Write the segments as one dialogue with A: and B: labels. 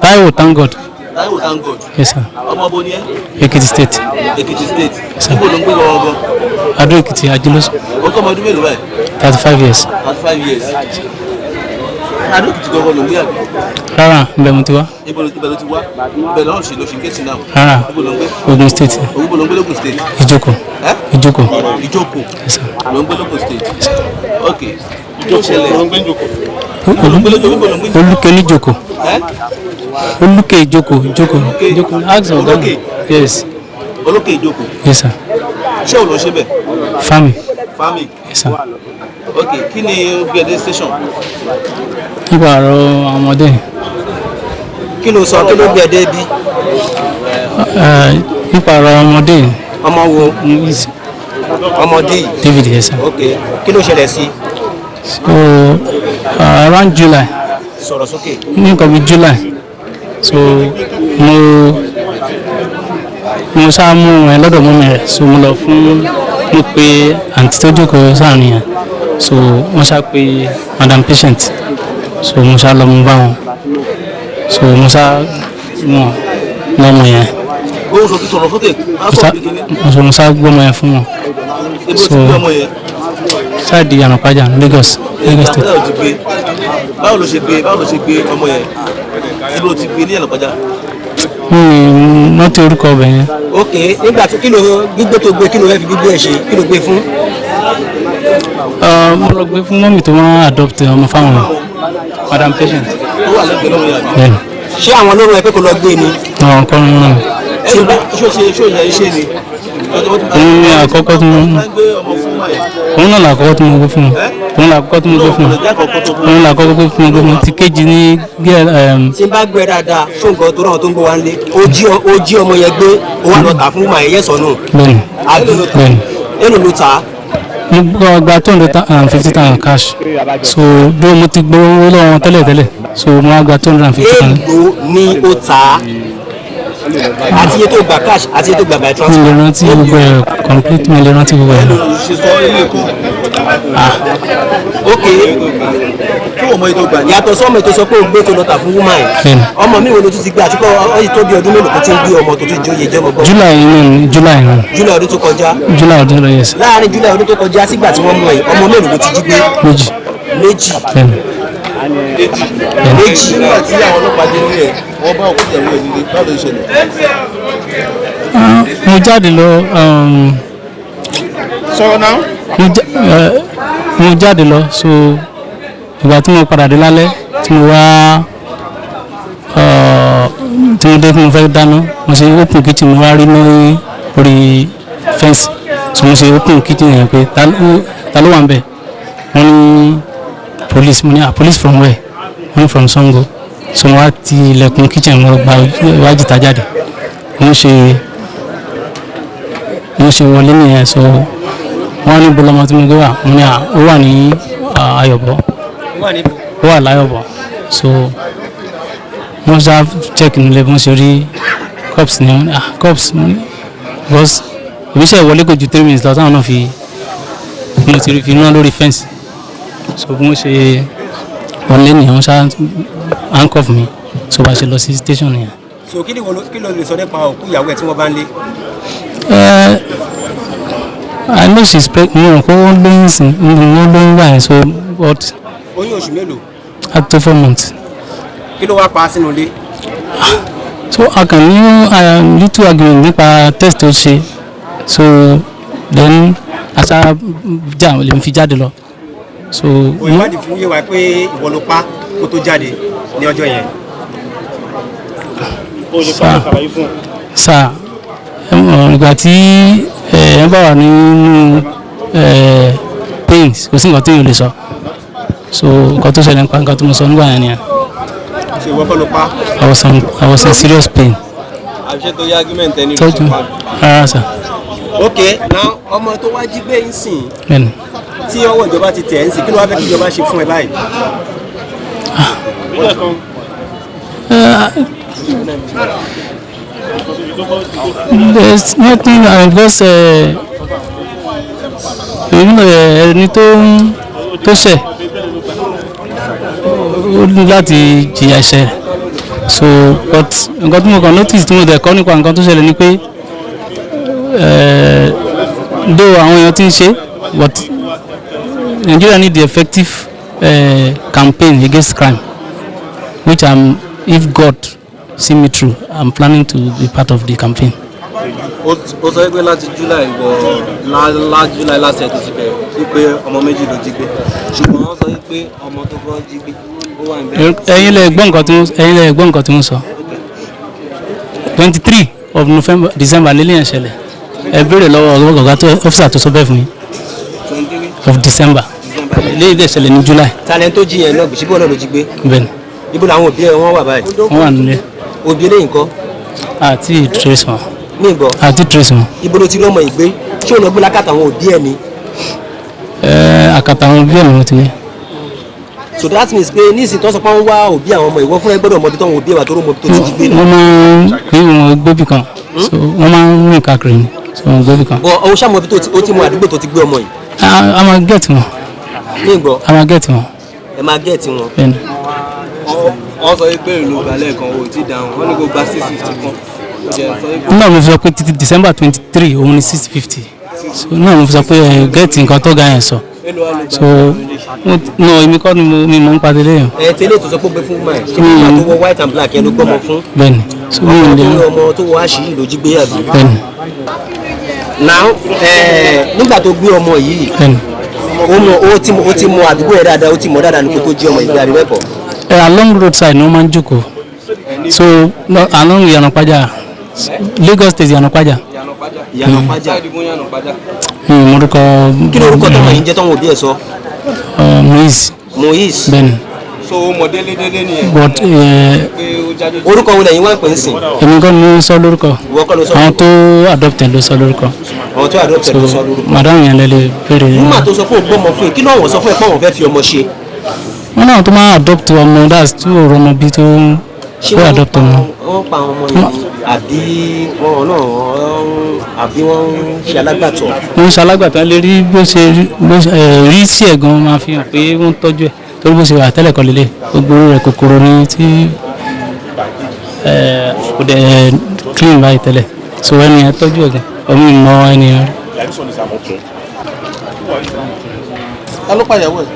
A: Taiwo, thank God.
B: Taiwo, thank God.
A: Yes, sir.
B: Ọmọ bo ni ẹ?
A: Ekiti State.
B: Ekiti State.
A: Yes, sir.
B: Níbo ló ń gbé lọ́wọ́ gan?
A: Adó Ekiti, Ajiloso.
B: O tó ọmọ ọdún mélòó báyìí?
A: 35 years.
B: 35 years. Adó Ekiti gangan ló ń gbé àbí?
A: Rárá, ibẹ̀ mo ti wá.
B: Ibo ló ti wá? Ibẹ̀ lọ́rùn ṣe ló ṣe ń ké sí náà.
A: Rárá,
B: Ibo ló ń gbé?
A: Ogun State.
B: Ibo ló ń gbé lógun State?
A: Ijoko. Ijoko.
B: Ìjókòó.
A: Yes, sir.
B: Ló ń gbé lógun State. Ok. Kí ló ṣẹlẹ̀? Ló ń gbé Ìjókòó.
A: Olùkẹ́ ní Joko. Olùkẹ́ Joko. Ask of them. Yes.
B: Olókè Ìjókòó.
A: Yes, sir.
B: Ṣé o lọ ṣe bẹ̀?
A: Farming.
B: Farming.
A: Yes, sir.
B: Ok. Kí ni gbẹ̀dẹ̀ station?
A: Nípa ọ̀rọ̀ ọmọdé.
C: Kí ló sọ kí ló gbé dé bí?
A: Nípa ọ̀rọ̀ ọmọdé.
C: Ọmọ wo? Ọmọdé yìí.
A: David, yes, sir.
C: Ok. Kí ló ṣẹlẹ̀ sí?
A: So around July.
C: Sọ̀rọ̀ sókè.
A: Ní nǹkan bíi July. So mo sá mú ẹ lọ́dọ̀ mọ́mi rẹ̀. So mo lọ fún mo pe àǹtí tó jókòó sáàrin yẹn. So wọ́n sá pe madam patient. So mo sá lọ mú bá wọn. So mo sá wọn lọ́mọ yẹn.
B: Ó sọ̀rọ̀ sókè.
A: Mo sá gbọ́mọ yẹn fún wọn. So sáàdì Ànàpájà Lagos State.
B: Báwo ló ṣe gbé ọmọ yẹn? Ibo ti gbé ní Ànàpájà?
A: Wọ́n ti orúkọ ọbẹ̀ yẹn.
C: Ok, nígbà tí kí ló gbígbé tó gbé kí ló fẹ́ fi gbígbé ẹ̀ ṣe kí ló gbé fún?
A: Mo lọ gbé fún mọ́mì tó máa adopt ọmọ fáwọn madam patient.
B: Ó wà lẹ́gbẹ̀ẹ́ lọ́wọ́ yàrá.
C: Ṣé àwọn olóró ẹ pé kò lọ gbé ni?
A: Àwọn kan ń rán mi.
B: Ṣó yẹ iṣẹ́ ni?
A: Òun ni àkọ́kọ́ tí mo òun náà làkọ́kọ́ tí mo gbé fún un. Òun làkọ́kọ́ tí mo gbé fún un. Òun làkọ́kọ́ tí mo gbé fún un. Ti kejì ní gẹ́ẹ̀.
C: Tí n bá gbé dáadáa ṣó nǹkan tó ràn tó ń gbé wá ń lé ó jí ọmọ yẹn gbé ó wà lọ tà fún màá yẹ sọnù.
A: Bẹ́ẹ̀ni. Bẹ́ẹ̀ni.
C: Èló ló tà á?
A: Mo gba 250,000 cash. So bí mo ti gbé owó lọ́wọ́ tẹ́lẹ̀ so mo wá gba 250,000.
C: Èló ni ó tà á? Àti iye tó gba cash àti iye tó gba by transfer.
A: Mi lè rántí gbogbo ẹ̀ complete mi lè rántí gbogbo ẹ̀.
C: Ok. Yàtọ̀ sọ́mọ ètò sọ pé o gbé tó lọ tà fún woman yìí. Ọmọ mi wo ló tún ti gbé àti kọ́ ọyìn tó bí ọdún mélòó tó ti ń gbé ọmọ tó tún jóye jẹ́ ọmọ gbọ́. July ọdún tó kọjá.
A: July ọdún lọ yẹsẹ.
C: Láàárín July ọdún tó kọjá sígbà tí wọ́n mú ẹ̀ ọmọ mélòó ló ti jí gbé?
A: Méjì.
B: Nígbà tí àwọn ọlọ́pàá dé nílé ẹ̀ wọ́n bá òkú ìyàwó ẹ̀ nílé báwo ló ṣẹlẹ̀?
A: Mo jáde lọ.
B: Sọ̀rọ̀ náà.
A: Mo jáde lọ so ìgbà tí mo padà dé lálẹ́ tí mo wá tí mo dé tí mo fẹ́ dáná mo ṣe open kitchen mo wá rí ní orí fence so mo ṣe open kitchen yẹn pé ta ló wà ń bẹ̀ wọ́n ní police mo ní police from where wọ́n ní from Sango so mo wá ti ilẹ̀kùn kitchen mo gba wájú ta jáde mo ṣe wọlé nìyẹn so wọ́n ní bọ́lọ́mọ tí mo gbé wà mo ní ó wà ní Ayọ̀bọ̀ ó wà láyọ̀bọ̀ so wọ́n ṣá check nílé bí wọ́n ṣe rí cups ní cups because ìbísẹ̀ ìwọlé kò ju 3 minutes lọ táwọn náà mo ti rí fi iná lórí fence so bí wọ́n ṣe wọlé nìyẹn wọ́n ṣá handcuff mi so bá ṣe lọ sí station nìyẹn.
C: So kí ló lè sọ nípa òkú ìyàwó ẹ̀ tí wọ́n bá ń lé?
A: I know she's pregnant. Mo rò pé wọ́n lóyún báyìí so but.
C: Oyún oṣù mélòó?
A: Up to 4 months.
C: Kí ló wá pa á sínú ilé?
A: So a kàn ní little argument nípa test tó ṣe so then asa jà lè fi jáde lọ. So.
C: Ìwádìí fún yé wa pé ìwọ ló pa kó tó jáde ní ọjọ́ yẹn.
A: Sáà ìgbà tí ẹ bá wà nínú pains kò sí nǹkan tí yóò lè sọ so nǹkan tó ṣẹlẹ̀ nípa nǹkan tó mo sọ nígbà yẹn nìyẹn.
C: Ṣé ìwọ kọ́ ló pa?
A: I was in serious pain.
B: Àbíṣe tó yá argument ẹni ló
A: ṣe pa. Rárá sà.
C: Ok, now ọmọ tó wá jí gbé ń sìn.
A: Bẹ́ẹ̀ni.
C: Tí ọwọ́ ìjọba ti tẹ̀ ń sìn kí ló wá fẹ́ kí ìjọba ṣe fún ẹ báyìí?
A: There's nothing because ẹni tó ṣẹ̀ ó ní láti jìyà ẹ̀ṣẹ̀ so but nǹkan tí mo kàn notice tí mo dẹ̀ kọ́ nípa nǹkan tó ṣẹlẹ̀ ni pé though àwọn èèyàn ti ń ṣe but Nigeria need the effective campaign against crime which if God see me through I'm planning to be part of the campaign.
C: ó sọ pé láti July July last year tó ti bẹ̀rẹ̀ wípé ọmọ méjì ló jí gbé ṣùgbọ́n wọ́n sọ pé ọmọ tó kọ́ jí gbé ó wà níbẹ̀.
A: ẹ̀yin lẹ gbọ́ nǹkan tí mo sọ 23 of December lélẹ́yìn ṣẹlẹ̀ ẹ béèrè lọ́wọ́ ọ̀gá tó ọ́fíìsà tó sọ bẹ́ẹ̀ fún yín
C: 23
A: of December lẹ́yìn dẹ̀ ṣẹlẹ̀ ní July.
C: talent tó jí yẹn náà ṣíbọ̀ náà ló jí gbé.
A: bẹ́ẹ̀ni.
C: ibo làwọn òbí ẹ wọ́n wà báyìí.
A: wọ́n wà nílé.
C: òbí eléyìí kọ́.
A: àti trace wọn.
C: ní ìgbọ́.
A: àti trace wọn.
C: ibo ló ti lọ́mọ ìgbé ṣé òun lọ gbé lákàtà àwọn òbí ẹ ni.
A: àkàtà àwọn òbí ẹ ni wọ́n ti ní.
C: so that means pé ní ìsìn tó sọ pé wọ́n wá òbí àwọn ọmọ ìwọ fún ẹ gbọ́dọ̀ mọ ibi tó àwọn òbí ẹ wà tó rò mọ ibi tó ti jí gbé.
A: wọ́n máa ń gbé wọn gbóbì kan so wọ́n máa ń rìn káàkiri ni so wọ́n gbóbì kan.
C: bọ ọwọ́ sàmọ́ ibi tó ti mọ àdúgbò tó ti gbé ọmọ yìí.
A: a máa gẹ̀ẹ́tì wọn.
C: ní ìgbọ́.
A: a máa gẹ̀ẹ́tì wọn.
C: ẹ máa gẹ̀ẹ́tì wọn.
A: bẹ́ẹ̀ni.
C: wọ́n sọ pé ìlú balẹ̀ kan ò tí dáhùn wọ́n ní kó gba 650 kan.
A: náà mo fi sọ pé títí December 23 òun ni 650 so náà mo fi sọ pé gẹ̀ẹ́tì nǹkan tó ga yẹn sọ so no èmi kọ́ ni mi mọ̀ ń padà lẹ́yìn.
C: tẹ́lẹ̀ tó sọ pé ó gbé fún mine kí ni ìgbà tó wọ white and black yẹn ló gbọ́mọ fún.
A: bẹ́ẹ̀ni so mi ò lè
C: ọmọ tó wọ àṣírí ló jí gbé àbí.
A: bẹ́ẹ̀ni.
C: now nígbà tó gbé ọmọ yìí ó ti mọ àdúgbò yẹn dáadáa ó ti mọ dáadáa ní kó tó jí ọmọ ìgbé àríwẹ̀ pọ̀.
A: along road side ni wọ́n máa ń jókòó so along Ìyànàpájà Lagos State Ìyànàpájà.
C: Ìyànàpájà.
A: morúkọ.
C: kí ló orúkọ tọmọ yìí ń jẹ́ tọ́wọ́ òbí ẹ̀ sọ. Moise.
A: bẹ́ẹ̀ni.
B: so mọ délédélé ni ẹ.
A: but
C: orúkọ wo lẹ́yìn wá ń pè ń sìn.
A: èmi kọ́ ni mo sọ lórúkọ.
C: ìwọ kọ́ ló sọ.
A: àwọn tó adopted ló sọ lórúkọ.
C: àwọn tó adopted ló sọ lórúkọ.
A: madam yẹn lẹ́lẹ̀ béèrè.
C: nígbà tó sọ fún ògbọ́mọ fún yìí kí ló wọ́n sọ fún ẹ pé wọ́n fẹ́ fi ọmọ ṣe.
A: wọ́n náà tó máa adopt ọmọ that's tí ò rọmọ bí tó fẹ́ adopt ọmọ.
C: wọ́n pa ọmọ yìí àbí wọ́n ń ṣe alágbàtọ́.
A: wọ́n ń ṣe alágbàtọ́ lè rí bó ṣe rí sí ẹ̀gan máa fi hàn pé wọ́n ń tọ́jú ẹ̀ torí bó ṣe wà tẹ́lẹ̀ kọ́ lélẹ̀ gbogbo rẹ̀ kòkòrò ni tí kò dẹ̀ clean báyìí tẹ́lẹ̀ so ẹni yẹn tọ́jú ẹ̀gan ọmọ ìmọ̀ ẹni yẹn.
B: ta ló pàyàwó ẹ̀?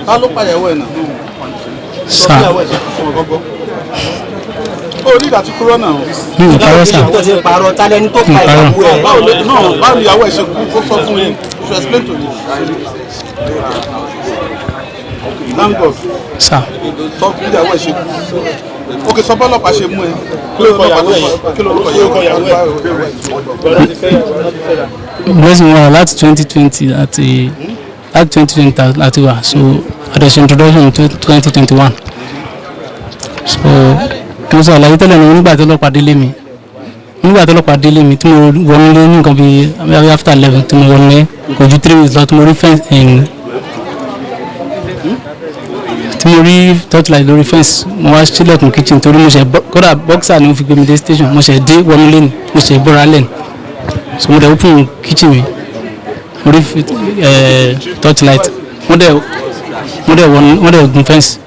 B: ta ló pàyàwó ẹ̀ náà?
A: sáà
B: ó ní ìdàtí kúrò náà.
A: ìparọ́ sà.
C: tó ti parọ́ tálẹ́ni tó pa ìyàwó ẹ̀.
B: báwo ni ìyàwó ẹ̀ ṣe kú kó sọ fún yín you should explain to me. thank God.
A: sà.
B: sọ fún ìyàwó ẹ̀ ṣe kú. ok sọ bọ́lọ́pàá ṣe mú ẹ. kí ló kọ ìyàwó ẹ̀.
A: blessing wà láti 2020 láti 2020 láti wà so adẹ̀sẹ̀ introduction 2021 so mo sọ àlàyé tẹ́lẹ̀ ní nígbà tó lọ́pàá délé mi tí mo wọnú lé ní nǹkan bíi after 11 tí mo wọnú lé kò ju 3 minutes lọ tí mo rí fence tí mo rí torchlight lórí fence mo wá sílẹ̀kùn kitchen torí mo ṣe kódà boxer ni mo fi gbé mi dé station mo ṣe dé wọnú lé ni mo ṣe bọ́ra lẹ́nu so mo dẹ̀ open kitchen mi mo rí torchlight mo dẹ̀ gun fence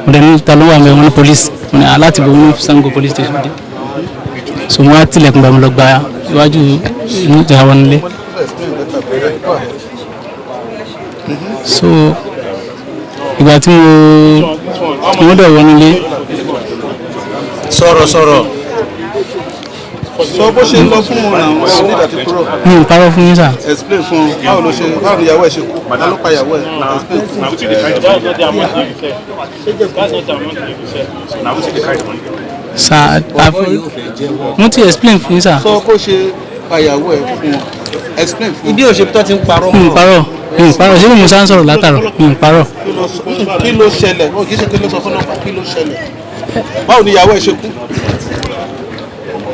A: mo dẹ̀ ní ta ló wà mẹ́ wọn ní police mo ní aláti bọ̀ ní Sango police station dé so mo wá tilẹ̀kùn bá mi lọ gba iwájú inú ìjà wọn nílé so ìgbà tí mo dẹ̀ wọ nílé.
C: sọ̀rọ̀
B: sọ bó ṣe ń lọ fún wọn àwọn ẹ̀rọ nígbà tí kúrò.
A: mi ò parọ́ fún yín sà.
B: explain fún báwo ni ìyàwó ẹ̀ ṣe kú ta ló pa ìyàwó ẹ̀ explain fún.
A: sà mo ti explain fún yín sà.
B: sọ bó ṣe pa ìyàwó ẹ̀ fún wọn explain fún.
C: ibi òṣèlú tó ti ń parọ́.
A: mi ò parọ́ ṣé mo sá ń sọ̀rọ̀ látàrọ̀ mi ò parọ́.
B: kí ló ṣẹlẹ̀ ó kì í ṣe kí ló sọ fún ọlọ́pàá kí ló ṣẹlẹ̀ báwo ni ìyàwó ẹ̀ ṣe kú.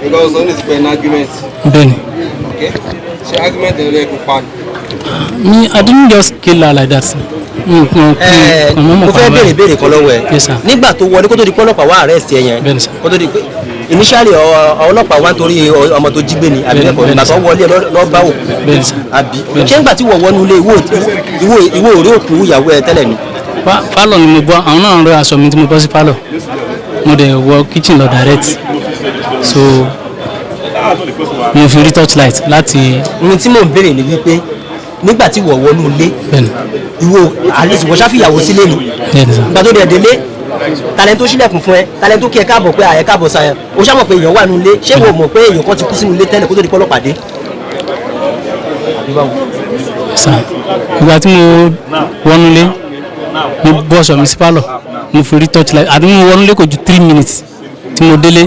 B: because only spend argument.
A: bẹ́ẹ̀ni.
B: okay ṣe argument ẹ̀ lẹ́ẹ̀kú pa
A: ni. I didn't just kill her like that.
C: mo fẹ́ béèrè ìbéèrè kan lọ́wọ́ ẹ̀.
A: Yes sir.
C: nígbà tó wọlé kó tó di pé ọlọ́pàá wá arrest ẹ yẹn.
A: Bẹ́ẹ̀ni sir.
C: kó tó di pé initially ọlọ́pàá wá nítorí ọmọ tó jí gbé ni àbí ẹ̀kọ́ nígbà tó wọlé lọ́ọ́ bá òkú.
A: Bẹ́ẹ̀ni sir.
C: àbí ṣé nígbà tí wọ́n wọnú ilé ìwọ òrí òkú ìyàwó ẹ tẹ́lẹ̀ ni.
A: pálọ̀ ni mo bọ́ àwọn náà ń rọ aṣọ mi tí mo bọ́ sí pálọ̀ mo dẹ̀ wọ kitchen lọ direct so mo fi rí torchlight láti.
D: ohun tí mò ń béèrè ni wípé nígbà tí wọ̀ wọnú ilé ìwọ àlejò wọ́n ṣàfihàwó sílé ni ìgbà tó dẹ̀ délé talent tó ṣílẹ̀kùn fún ẹ talent tó kí ẹ káàbọ̀ pé àyẹ káàbọ̀ sáyẹ o ṣàmọ̀ pé èèyàn wà nínú ilé ṣé wo mọ̀ pé èèyàn kan ti kú sínú ilé tẹ́lẹ̀ kó tó di pọ́lọ́pàá dé.
A: ìgbà tí mo wọnú ilé mo bọ́ aṣọ mi sí pálọ̀ mo fi rí torchlight àti mo wọnú ilé kò ju 3 minutes tí mo délé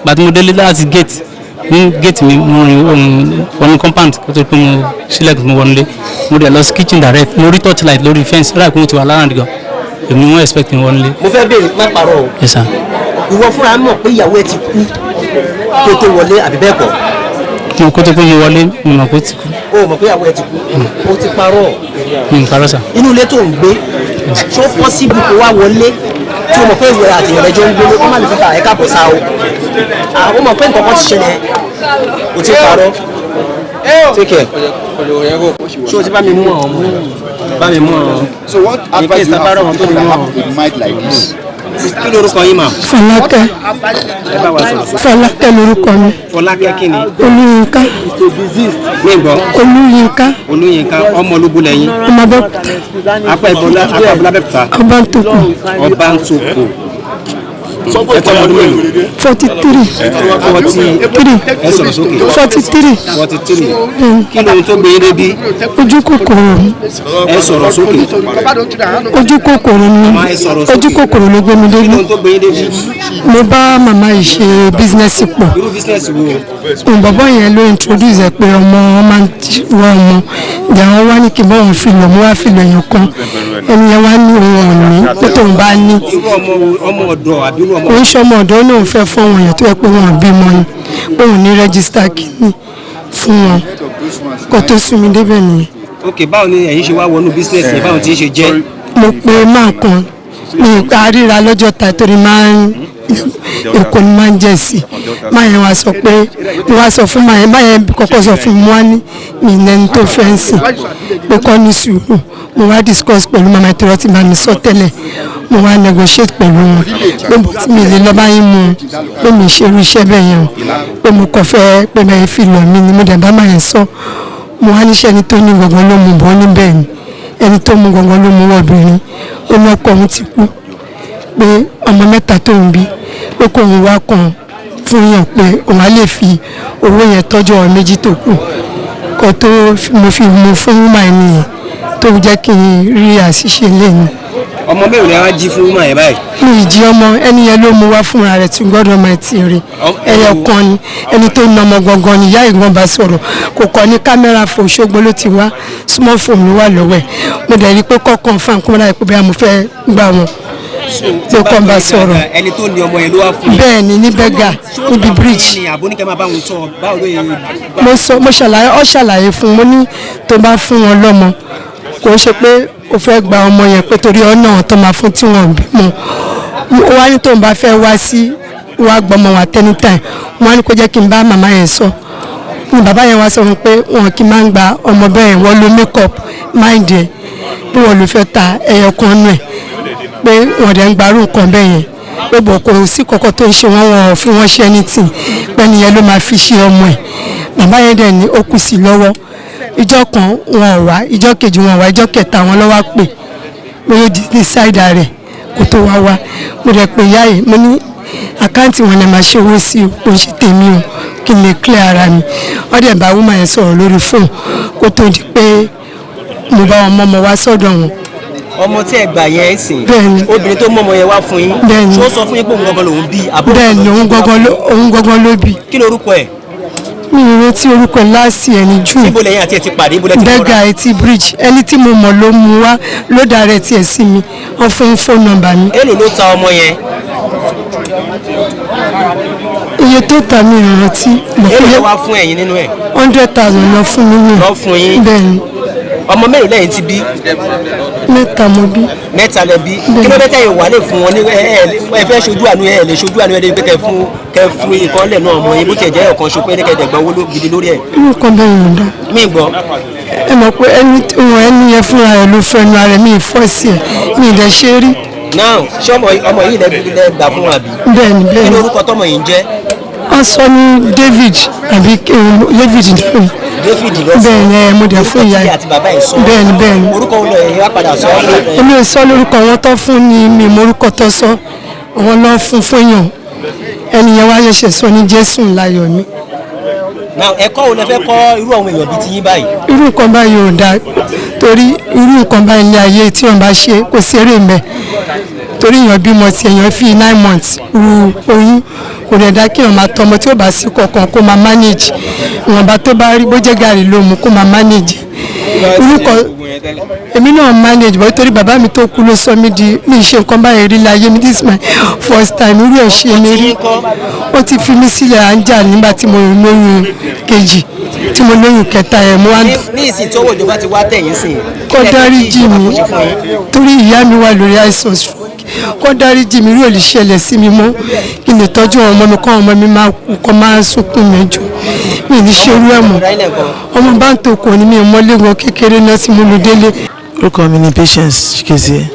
A: gbà tí mo délé láti gate ní gate mi mo rìn wọnú compound kó tó pé mo ṣílẹ̀kùn mo wọnú ilé mo dẹ̀ lọ sí kitchen direct mo rí torchlight lórí fence ráì pé mo ti wà lára nìkan èmi wọ́n expect mi wọnú ilé.
D: mo fẹ́ béèrè má parọ́ o.
A: Yes sir.
D: ìwọ fúnra mọ̀ pé ìyàwó ẹ ti kú kó tó wọlé àbí bẹ́ẹ̀ kọ́.
A: mo kó tó pé mo wọlé mo mọ̀ pé ó ti kú.
D: o mọ̀ pé ìyàwó ẹ ti kú o ti parọ́.
A: mi n parọ́ sà.
D: inú ilé tó ń gbé ṣó possible kó wá wọlé tí o mọ̀ pé ìwé àtìyàn rẹ jọ ń gbélé kó má lè fi ta ẹ̀ka bọ̀ sá o. o mọ̀ pé nǹkan kan ti ṣẹlẹ̀ o ti parọ́. take care. ṣé o ti bá mi mú àwọn ọmọ bá mi mú àwọn.
B: So what advice do you have for people that have a mind like this?
D: kí lorúkọ yín mà.
E: Fọlákẹ́.
D: ẹ bá wa sọ̀rọ̀.
E: Fọlákẹ́ lorúkọ mi.
D: Fọlákẹ́ kí ni.
E: Olúyinká.
D: ní ìgbọ́.
E: Olúyinká.
D: Olúyinká ọmọ olúbu lẹ́yìn.
E: ọmọ Abẹ́òkúta.
D: apá ìbọlá Abẹ́òkúta.
E: ọba ń tòkù.
D: ọba ń tòkù. ẹ tọ́ ọdún mélòó.
E: 43.
D: 43. ẹ sọ̀rọ̀ sókè.
E: 43.
D: 43. kí lóhun tó gbé yín débi.
E: ojú kòkòrò mi.
D: ẹ sọ̀rọ̀ sókè.
E: ojú kòkòrò mi.
D: ẹ sọ̀rọ̀ sókè.
E: ojú kòkòrò ló gbé mi
D: kí
E: débi.
D: lóhun tó gbé yín débi.
E: mo bá màmá yìí ṣe bísínẹ́sì pọ̀.
D: irú bísínẹ́sì wo.
E: bàbá yẹn ló introduce ẹ pé ọmọ máa ń wọ ọmọ ìjà wọn wá ní kí bá wọn filọ mo wá filọ èèyàn kan ẹni yẹn wá ní òun ọ̀nì pé tóun bá ní.
D: irú ọmọ ọ̀dọ́ àbí irú ọmọ.
E: òun ṣọmọ ọ̀dọ́ náà fẹ́ fún àwọn èèyàn tó yẹ pé wọ́n bímọ ni pé òun ní rẹ́gísítà kìíní fún wọn kó tó sún mi débẹ̀ nìyẹn.
D: ok báwo ni ẹ̀yin ṣe wá wọnú bísínẹ́sì yẹn báwo ti ṣe jẹ́.
E: mo pe máa kan ní ipa ríra lọ́jọ́ ta torí máa ń èkó ni máa ń jẹ́ sí i máa yẹn wá sọ pé mo wá sọ fún máa yẹn kọ́kọ́ sọ fún mi wá ní mi lẹ́ni tó fẹ́ ń sìn pé kọ́ ní sùúrù mo wá discuss pẹ̀lú mama ìtura tí màmí sọ tẹ́lẹ̀ mo wá negotiate pẹ̀lú wọn pé mo ti mi lè lọ báyìí mu pé mi ṣe irú iṣẹ́ bẹ́ẹ̀ yẹn o pé mo kàn fẹ́ pé bẹ́ẹ̀ fi lọ mí ni mo dẹ̀ bá máa yẹn sọ mo wá níṣẹ́ ẹni tó ní gangan ló mú bọ́ níbẹ̀ ni ẹni tó mú gangan ló mú obìnrin ó ní ọkọ òun ti kú pé ọmọ mẹ́ta tó ń bí pé kò ń wá kan fún yàn pé òun á lè fi owó yẹn tọ́jú ọ̀rọ̀ méjì tó kù kó tó mo fi mú fún wúmà yẹn nìyẹn tó jẹ́ kí n rí àṣìṣe lẹ́nu.
D: ọmọ mélòó ni a jí fún wúmà yẹn báyìí.
E: mi ì jí ọmọ ẹni yẹn ló mú wá fúnra rẹ̀ tí gbọ́dọ̀ máa ti rí ẹyọ kan ni ẹni tó ń ọmọ gangan ni ìyá ìgbọ́n bá sọ̀rọ̀ kò kọ́ ní kámẹ́rà fò Òṣogbo ló ti wá small phone ló wà lọ́wọ́ ẹ̀ mo dẹ̀ rí i pé kọ́kàn fún àkúmọ́ láì pé bẹ́ẹ̀ mo fẹ́ gbà wọn tó kàn bá sọ̀rọ̀.
D: ẹni tó ní ọmọ yẹn ló wá fún yín.
E: bẹ́ẹ̀ ni ní bẹ́gà níbi bridge.
D: àbóníkẹ́ máa bá wọn tọ́ báwo ló yẹ.
E: mo ṣàlàyé fún un mo ní tó bá fún wọn lọ́mọ kò ṣe pé o fẹ́ gba ọmọ yẹn pé torí ọ̀nà tó máa fún tí wọ́n bímọ ó wá ní tó ń bá fẹ́ wá sí wá gbọmọ wá anytime wọ́n á ní kó jẹ́ kí n bá màmá yẹn sọ ní bàbá yẹn wá sọ fún pé wọn kì í máa ń gba ọmọ bẹ́ẹ̀ wọ́n lo make up mind ẹ̀ bí wọ́n lè fẹ́ ta ẹyọ kan nù ẹ̀ pé wọ́n dẹ̀ ń gbarú nǹkan bẹ́ẹ̀ yẹn pé bọ̀ kò sí kọ́kọ́ tó ń ṣe wọ́n fi wọ́n ṣe anything pé nìyẹn ló máa fi ṣe ọmọ ẹ̀ bàbá yẹn dẹ̀ ní ó kù sí lọ́wọ́ ìjọ kan wọn wá ìjọ kejì wọn wá ìjọ kẹta wọn lọ́wọ́ pè mo yóò di ṣáìdà rẹ̀ kó tó wá wá mo rẹ̀ pé ìyá yìí mo ní àkáǹtì wọn lè máa ṣe owó sí o ṣe tèmi o kí n lè clear ara mi wọ́n dẹ̀ bá woman yẹn sọ̀rọ̀ lórí fóònù kó tó di pé mo bá wọn mọ́mọ́ wá sọ́dọ̀ wọn.
D: ọmọ tí ẹ gbà yẹn sìn
E: bẹ́ẹ̀ni
D: obìnrin tó mọ́mọ́ yẹn wá fún yín
E: bẹ́ẹ̀ni
D: ṣó sọ fún yín pé òun gangan lòún bí àbúrò.
E: bẹ́ẹ̀ni òun gangan ló bí.
D: kí lorúkọ ẹ̀.
E: mi ò rántí orúkọ láàsì ẹni jù.
D: níbo lẹ́yìn àti ẹ̀ ti pàdé níbo lẹ́ ti mọ́ra.
E: bẹ́gà etí bridge ẹni tí mo mọ̀ ló mú wá ló dàrẹ́ tiẹ̀ sí mi wọ́n fún fóònù nọ́mbà mi.
D: èló ló ta ọmọ yẹn.
E: iye tó ta mi ò rántí.
D: èló ló wá fún ẹ̀yin nínú ẹ̀.
E: 100,000 lọ fún mi nù.
D: lọ fún yín.
E: bẹ́ẹ̀ni.
D: ọmọ mélòó lẹ́yìn ti bí.
E: mẹ́ta mo bí.
D: mẹ́ta lẹ bí. kí ló dé tẹ̀yìn wà lè fún wọn ní ẹ fẹ́ ṣojú àánú ẹ lè ṣojú àánú ẹ lè kẹ́ fún ìkọ́lẹ̀ náà ọmọ yín bó tiẹ̀ jẹ́ ọ̀kan ṣo pé kẹ́ dẹ̀gbọ́n owó gidi lórí ẹ̀.
E: inú kan bẹ́ẹ̀ yọ̀ǹda.
D: mí gbọ́
E: ẹ mọ̀ pé ẹni yẹn fúnra rẹ̀ ló fẹnu ara mi ìfọ́sí ẹ̀ mi ì dẹ̀ ṣe rí.
D: now ṣé ọmọ yìí lẹ gbà fún wa bí.
E: bẹ́ẹ̀ni
D: kí
E: bẹ́ẹ̀ni
D: ni orúkọ tọmọ yìí ń jẹ́.
E: wọ́n sọ ní David àbí David nìkan.
D: David lọ sí.
E: bẹ́ẹ̀ni ẹ mo dẹ̀ fún ìyá
D: yìí. àti bàbá ẹ̀ sọ.
E: bẹ́ẹ̀ni.
D: orúkọ wo lọ ẹ̀yin wá padà sọ.
E: èmi ò sọ lórúkọ wọn tó fún ni mi morúkọ tó sọ àwọn lọ fún fúnyàn ẹnìyẹn wá ṣẹ̀ṣẹ̀ sọ ní Jésù láyọ̀ mi.
D: now ẹ̀kọ́ wo lẹ fẹ́ kọ́ irú àwọn èèyàn bíi tiyín báyìí.
E: irú nǹkan báyìí ò dáa torí irú nǹkan báyìí ní ayé tí wọn bá ṣe kò ṣeré mẹ torí èèyàn bímọ tí èèyàn fi 9 months ru oyún kò lè dá kí èèyàn máa tọmọ tí ó bá sí kankan kó máa manage ìwọ̀nba tó bá rí bó jẹ́ gàrí ló mú kó máa manage orúkọ èmi náà manage bọ́ torí bàbá mi tó kú ló sọ mí di mi ṣe nǹkan báyìí rí láyé mi this is my first time irú ẹ̀ ṣe mi rí ó ti fi mí sílẹ̀ à ń jà nígbà tí mo lóyún kejì tí mo lóyún kẹta ẹ̀ mo wá.
D: ní ìsìn tí owó ìjọba ti wá tẹ̀yìn sìn.
E: kó dáríjì mi torí ìyá mi wà lórí àìsàn stroke kó dáríjì mi rí ò lè ṣẹlẹ̀ sí mi mọ́ kí n lè tọ́jú àwọn ọmọ mi kọ́ àwọn ọmọ mi máa kú kọ́ máa sunkún mi jù mi ní ṣe irú ẹ̀ mọ́ ọmọ bá ń tó kò ní mi mọ́lé wọn kékeré náà tí mo lù délé.
F: orúkọ mi ni Patience Chikezie.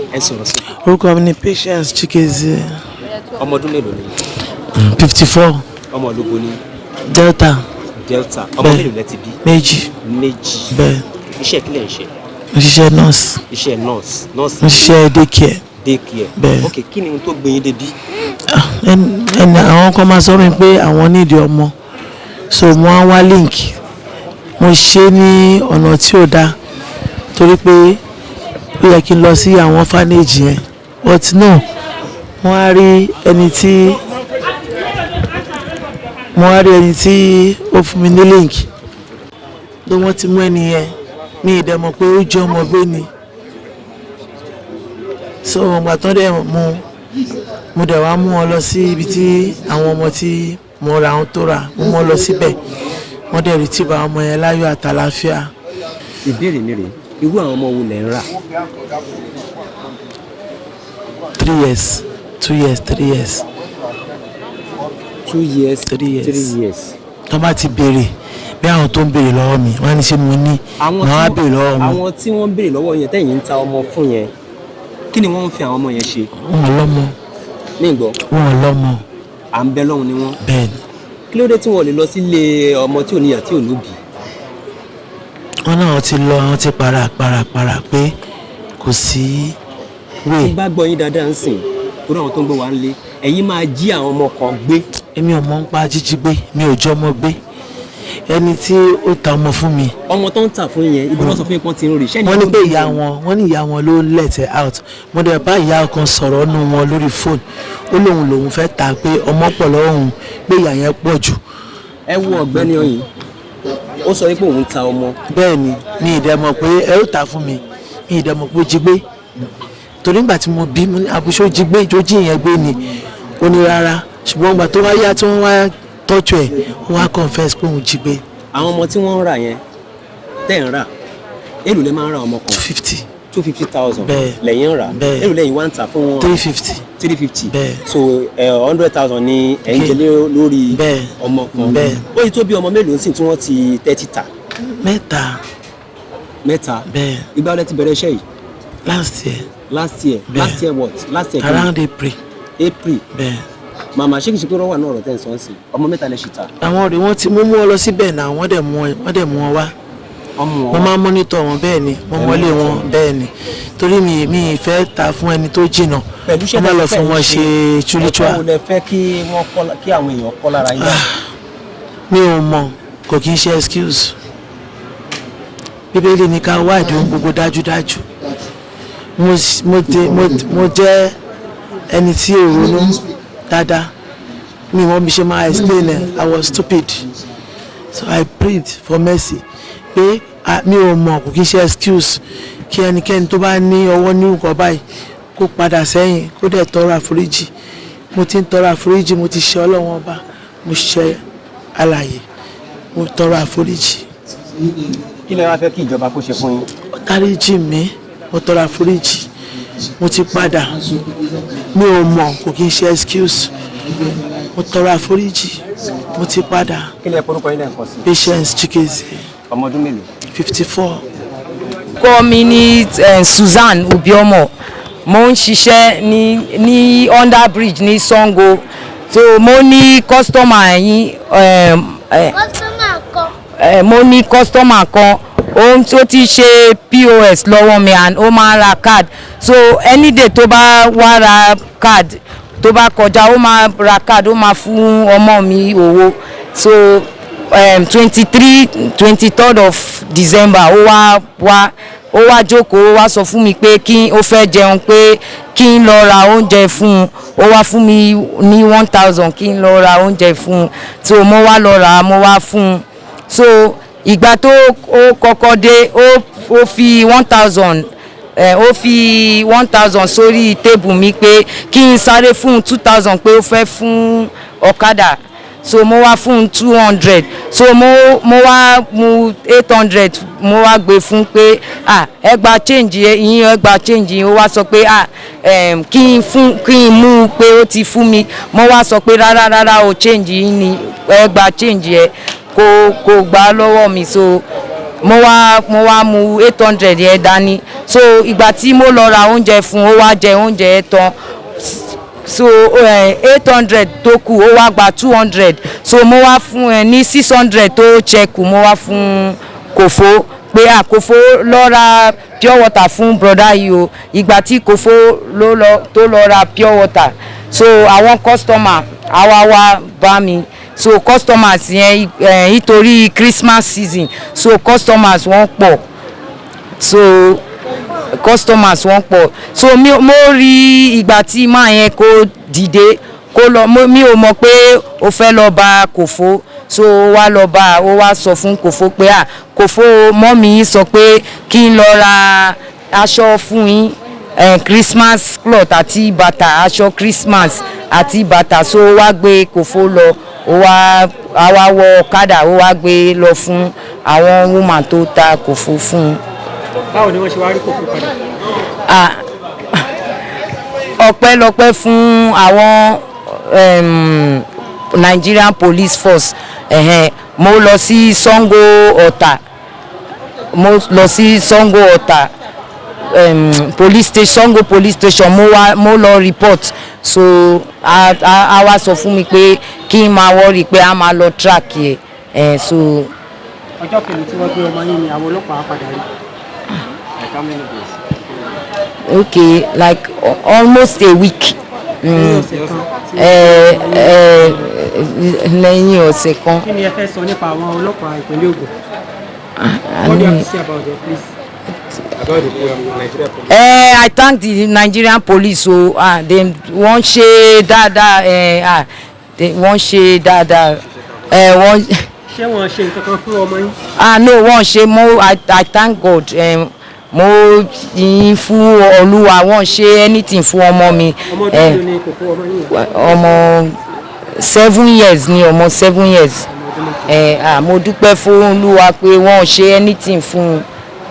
F: orúkọ mi ni Patience Chikezie.
D: ọmọ ọdún mélòó ni.
F: 54.
D: ọmọ ológo ni.
F: Delta.
D: ọmọ mélòó lẹ ti bí.
F: méjì. bẹ́ẹ̀.
D: iṣẹ́ kílẹ̀ ń ṣe.
F: mo ṣiṣẹ́ nurse.
D: iṣẹ́ nurse.
F: mo ṣiṣẹ́ daycare.
D: bẹ́ẹ̀. ok kí ni ohun tó gbé yín débi.
F: ẹni àwọn kan máa sọ mi pé àwọn nídìí ọmọ so mo á wá link mo ṣe ní ọ̀nà tí ò dáa torí pé ó yẹ kí n lọ sí àwọn orphanage yẹn but no mo á rí ẹni tí ó fún mi ní link ló wọ́n ti mú ẹni yẹn mi ìdẹ̀mọ̀ pé ó jẹ́ ọmọ gbé ni so ọgbà tán dẹ̀ mo dẹ̀ wá mú wọn lọ sí ibi tí àwọn ọmọ tí mo ra àwọn tó rà mú wọn lọ síbẹ̀ wọ́n dẹ̀ rí tìbà ọmọ yẹn láyọ̀ àtàlàáfíà.
D: ìbéèrè mi rèé irú àwọn ọmọ wo lẹ̀ ń rà.
F: 3 years 2 years 3 years.
D: 2 years
F: 3 years. tó bá ti béèrè bí àwọn tó ń béèrè lọ́wọ́ mi wọ́n á ní ṣe mo ní wọ́n á béèrè lọ́wọ́ mi.
D: àwọn tí wọ́n ń béèrè lọ́wọ́ yẹn tẹ̀yìn ń ta ọmọ fún yẹn kí ni wọ́n ń fi àwọn ọmọ yẹn ṣe.
F: wọn lọ́mọ.
D: ní ìgbọ́.
F: wọn lọ́mọ.
D: à ń bẹ lọ́hùn ni wọ́n.
F: bẹ́ẹ̀ni.
D: kí ló dé tí wọ́n lè lọ sílé ọmọ tí ò níyà tí ò lóbì.
F: wọn náà ti lọ wọn ti para pé kò sí wéè.
D: tí bá gbọ́ yín dáadáa ń sìn torí àwọn tó ń gbé wa ń lé ẹ̀yin máa jí àwọn ọmọ kan gbé.
F: èmi ò mọ̀ ń pa jíjí gbé mi ò jọ ọmọ gbé ẹni tí ó ta ọmọ fún mi.
D: ọmọ tó ń tà fún yẹn ibi wọn sọ fún yín pọ́n ti ń rí.
F: wọ́n ní pé wọ́n ní ìyá wọn ló let her out mo dẹ̀ bá ìyá kan sọ̀rọ̀ nù wọn lórí fóònù ó lòun fẹ́ ta pé ọmọ pọ̀ lọ́wọ́ òun pé ìyá yẹn pọ̀ jù.
D: ẹ wo ọ̀gbẹ́ni ọyìn ó sọ pé òun ta ọmọ.
F: bẹ́ẹ̀ni mi ì dẹ̀ mọ̀ pé ẹ ó ta fún mi mi ì dẹ̀ mọ̀ pé ó jí gbé torí nígbà tí mo bí mo ní àbúṣe ó jí gbé ìjójì yẹn gbé ni ó ní rárá ṣùgbọ́n ìgbà tó wá yá tí wọ́n wá tọ́jú ẹ̀ wọ́n á confess pé òun jí gbé.
D: àwọn ọmọ tí wọ́n ń rà yẹn tẹ́ ń rà èlò lẹ́ máa ń ra ọmọ kan. 250,000 lẹ́yìn ń rà èlò lẹ́yìn wá ń tà fún wọn. 350 so 100,000 ní ẹ̀ ń jẹ lórí ọmọ kan. ó yìí tó bí ọmọ mélòó sì tí wọ́n ti tẹ́tí tà. mẹ́ta ìgbà wo lẹ ti bẹ̀rẹ̀ iṣẹ́ yìí. last year what
F: around April.
D: màmá ṣé kìí ṣe pé rọ́wà náà ọ̀rọ̀ tẹ́ ń sọ ń sìn ọmọ mẹ́ta lè ṣì ta.
F: àwọn ọ̀rẹ́ wọn ti mú wọn lọ síbẹ̀ náà wọ́n dẹ̀ mú wọn wá mo máa ń mọ́nítọ̀ wọn bẹ́ẹ̀ ni mo mọ́lé wọn bẹ́ẹ̀ ni torí mi fẹ́ ta fún ẹni tó jìnnà wọ́n má lọ fún wọn ṣe chulichua.
D: ẹ̀kọ́ wo lẹ fẹ́ kí àwọn èèyàn kọ́ lára yín.
F: mi ò mọ̀ kò kí n ṣe excuse bíbélì ní ká wá ìdí ohun gbogbo dájúdájú mo jẹ́ ẹni tí ò ronú dáadáa mi wọ́n bí ṣe máa explain it I was stupid so I prayed for mercy pé mi ò mọ̀ kò kí n ṣe excuse kí ẹnikẹ́ni tó bá ní ọwọ́ ní nǹkan báyìí kó padà sẹ́yìn kó dẹ̀ tọrọ àforíjì mo ti ń tọrọ àforíjì mo ti ṣe Ọlọ́run ọba mo ṣe alààyè mo tọrọ àforíjì.
D: kí lẹ wá fẹ́ kí ìjọba kó ṣe fún yín.
F: ó dáríjì mi mo tọrọ àforíjì mo ti padà mi ò mọ̀ kò kí n ṣe excuse mo tọrọ àforíjì mo ti padà.
D: kí lẹ porúkọ yín lẹ́ẹ̀kan sí.
F: Patience Chikezie.
C: ọmọ ọdún mélòó.
F: 54.
G: Orúkọ mi ní Susan Ubiomo. Mo ń ṣiṣẹ́ ní under bridge ní Sango. So mo ní customer yín mo ní customer kan ohun tó ti ṣe POS lọ́wọ́ mi and ó máa ra card. So any day tó bá wá ra card tó bá kọjá ó máa ra card ó máa fún ọmọ mi owó. So 23rd of December ó wá jókòó ó wá sọ fún mi pé kí ó fẹ́ jẹun pé kí n lọ ra oúnjẹ fún un ó wá fún mi ní 1000 kí n lọ ra oúnjẹ fún un. So mo wá lọ rà mo wá fún un. So ìgbà tó ó kọ́kọ́ dé ó fi 1000 ó fi 1000 sórí tébù mi pé kí n sáré fún 2000 pé ó fẹ́ fún ọ̀kadà. So mo wá fún 200. So mo wá mú 800 mo wá gbé fún pé ẹ gba change yín ẹ gba change yín ó wá sọ pé kí n mú pé ó ti fún mi. Mo wá sọ pé rárá o change yín ni ẹ gba change yẹ kò gbà lọ́wọ́ mi. So mo wá mú 800 yẹn dání. So ìgbà tí mo lọ ra oúnjẹ fún ó wá jẹ oúnjẹ yẹn tán. So 800 tó kù ó wá gba 200. So mo wá fún ní 600 tó check mo wá fún Kòfó pé Kòfó lọ ra pure water fún broda yìí o. Ìgbà tí Kòfó tó lọ ra pure water. So àwọn customer àwa wá bá mi. So customers yẹn nítorí Christmas season so customers wọ́n pọ̀. So customers wọ́n pọ̀. So mo rí ìgbà tí máa yẹn kó dìde kó lọ mi ò mọ̀ pé ó fẹ́ lọ bá Kòfó. So wá lọ bá ó wá sọ fún Kòfó pé Kòfó mọ́mì sọ pé kí n lọ ra aṣọ fún yín Christmas cloth àti bàtà aṣọ Christmas àti bàtà. So wá gbé Kòfó lọ ó wá wọ ọ̀kadà ó wá gbé lọ fún àwọn woman tó ta Kòfó fún.
H: Báwo ni wọ́n ṣe wá rí Kòfó padà?
G: Ọpẹ́lọpẹ́ fún àwọn Nigerian Police Force. Mo lọ sí Sango Ọ̀tà police station Sango police station mo lọ report. So a wá sọ fún mi pé kí n máa worry pé a máa lọ track yẹ. So
H: ọjọ́ kìíní tí wọ́n gbé ọmọ yín ni àwọn ọlọ́pàá padà rí.
G: Okay, like almost a week. Lẹ́yìn ọ̀sẹ̀ kan.
H: Kí ni ẹ fẹ́ sọ nípa àwọn ọlọ́pàá ìpínlẹ̀ Ògùn? What do you have to say about them, please? About the Nigerian police.
G: I thank the Nigerian police. So they wọ́n ṣe dáadáa. Wọ́n ṣe dáadáa.
H: Ṣé wọ́n ṣe nǹkan kan fún ọmọ yín?
G: No, wọ́n ṣe I thank God. Mo yìn fún Olúwa wọ́n ṣe anything fún ọmọ mi.
H: Ọmọ ọdún ni kò fún ọmọ yín?
G: Ọmọ 7 years ni ọmọ 7 years. Mo dúpẹ́ fún Olúwa pé wọ́n ṣe anything fún